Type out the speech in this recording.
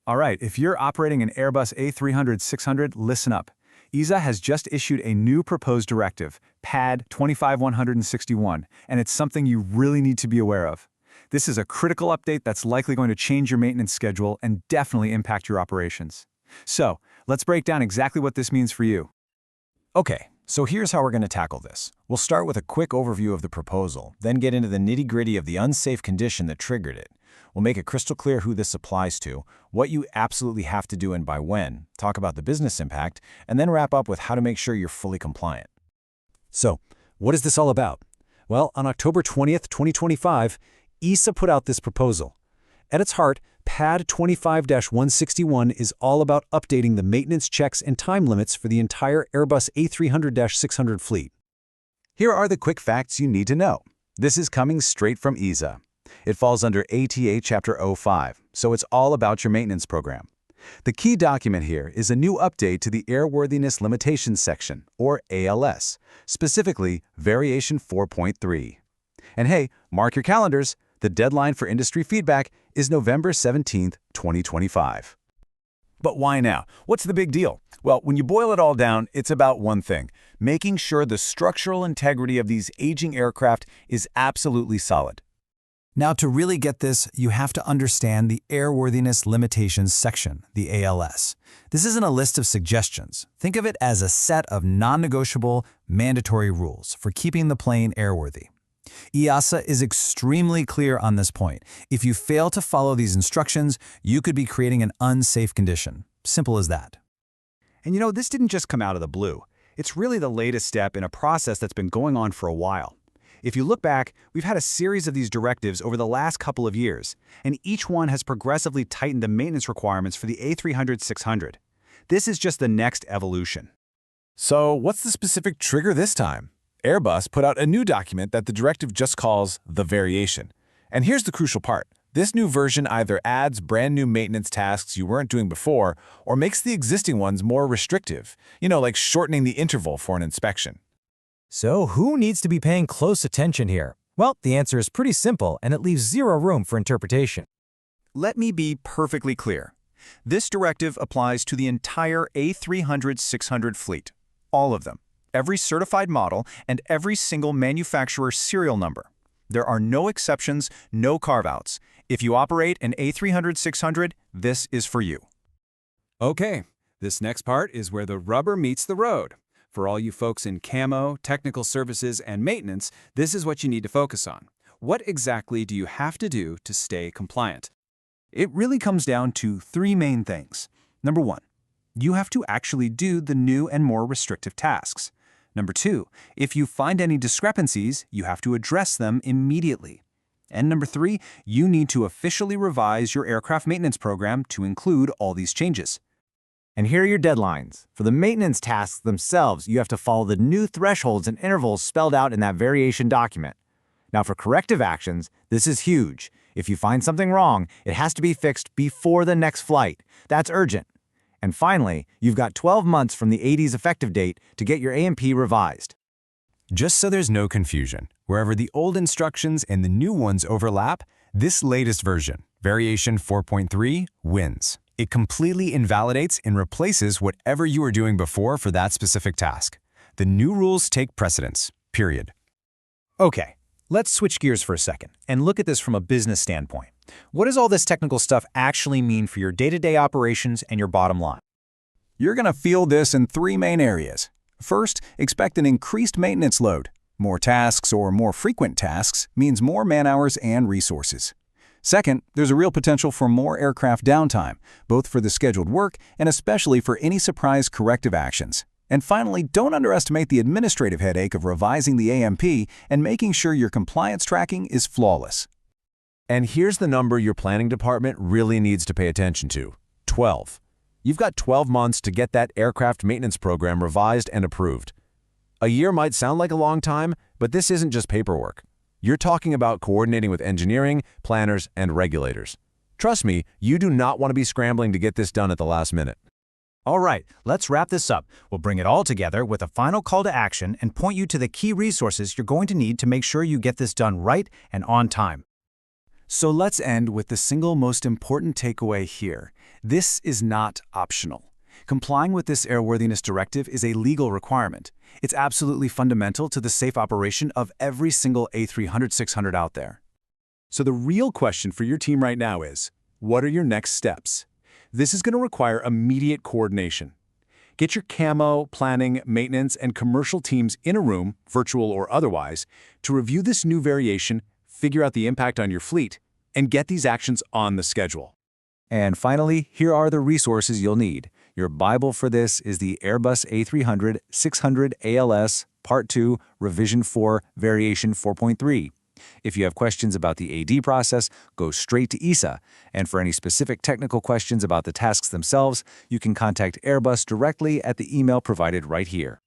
All right, if you're operating an Airbus A300-600, listen up. EASA has just issued a new proposed directive, PAD 25161, and it's something you really need to be aware of. This is a critical update that's likely going to change your maintenance schedule and definitely impact your operations. So, let's break down exactly what this means for you. Okay, so here's how we're going to tackle this. We'll start with a quick overview of the proposal, then get into the nitty-gritty of the unsafe condition that triggered it. We'll make it crystal clear who this applies to, what you absolutely have to do and by when, talk about the business impact, and then wrap up with how to make sure you're fully compliant. So, what is this all about? Well, on October 20th, 2025, EASA put out this proposal. At its heart, PAD 25-161 is all about updating the maintenance checks and time limits for the entire Airbus A300-600 fleet. Here are the quick facts you need to know. This is coming straight from EASA. It falls under ATA Chapter 05, so it's all about your maintenance program. The key document here is a new update to the Airworthiness Limitations Section, or ALS, specifically Variation 4.3. And hey, mark your calendars, the deadline for industry feedback is November 17, 2025. But why now? What's the big deal? Well, when you boil it all down, it's about one thing: making sure the structural integrity of these aging aircraft is absolutely solid. Now, to really get this, you have to understand the Airworthiness Limitations Section, the ALS. This isn't a list of suggestions. Think of it as a set of non-negotiable, mandatory rules for keeping the plane airworthy. EASA is extremely clear on this point. If you fail to follow these instructions, you could be creating an unsafe condition. Simple as that. And you know, this didn't just come out of the blue. It's really the latest step in a process that's been going on for a while. If you look back, we've had a series of these directives over the last couple of years, and each one has progressively tightened the maintenance requirements for the A300-600. This is just the next evolution. So, what's the specific trigger this time? Airbus put out a new document that the directive just calls the Variation. And here's the crucial part. This new version either adds brand new maintenance tasks you weren't doing before, or makes the existing ones more restrictive, like shortening the interval for an inspection. So who needs to be paying close attention here? Well, the answer is pretty simple, and it leaves zero room for interpretation. Let me be perfectly clear. This directive applies to the entire A300-600 fleet. All of them. Every certified model and every single manufacturer serial number. There are no exceptions, no carve-outs. If you operate an A300-600, this is for you. Okay, this next part is where the rubber meets the road. For all you folks in camo, technical services, and maintenance, this is what you need to focus on. What exactly do you have to do to stay compliant? It really comes down to three main things. Number one, you have to actually do the new and more restrictive tasks. Number two, if you find any discrepancies, you have to address them immediately. And number three, you need to officially revise your aircraft maintenance program to include all these changes. And here are your deadlines. For the maintenance tasks themselves, you have to follow the new thresholds and intervals spelled out in that variation document. Now, for corrective actions, this is huge. If you find something wrong, it has to be fixed before the next flight. That's urgent. And finally, you've got 12 months from the AD's effective date to get your A&P revised. Just so there's no confusion, wherever the old instructions and the new ones overlap, this latest version, Variation 4.3, wins. It completely invalidates and replaces whatever you were doing before for that specific task. The new rules take precedence, period. Okay, let's switch gears for a second and look at this from a business standpoint. What does all this technical stuff actually mean for your day-to-day operations and your bottom line? You're going to feel this in three main areas. First, expect an increased maintenance load. More tasks or more frequent tasks means more man-hours and resources. Second, there's a real potential for more aircraft downtime, both for the scheduled work and especially for any surprise corrective actions. And finally, don't underestimate the administrative headache of revising the A&P and making sure your compliance tracking is flawless. And here's the number your planning department really needs to pay attention to: 12. You've got 12 months to get that aircraft maintenance program revised and approved. A year might sound like a long time, but this isn't just paperwork. You're talking about coordinating with engineering, planners, and regulators. Trust me, you do not want to be scrambling to get this done at the last minute. All right, let's wrap this up. We'll bring it all together with a final call to action and point you to the key resources you're going to need to make sure you get this done right and on time. So let's end with the single most important takeaway here. This is not optional. Complying with this airworthiness directive is a legal requirement. It's absolutely fundamental to the safe operation of every single A300-600 out there. So the real question for your team right now is, what are your next steps? This is going to require immediate coordination. Get your camo, planning, maintenance, and commercial teams in a room, virtual or otherwise, to review this new variation, figure out the impact on your fleet, and get these actions on the schedule. And finally, here are the resources you'll need. Your Bible for this is the Airbus A300-600 ALS Part 2, Revision 4, Variation 4.3. If you have questions about the AD process, go straight to EASA. And for any specific technical questions about the tasks themselves, you can contact Airbus directly at the email provided right here.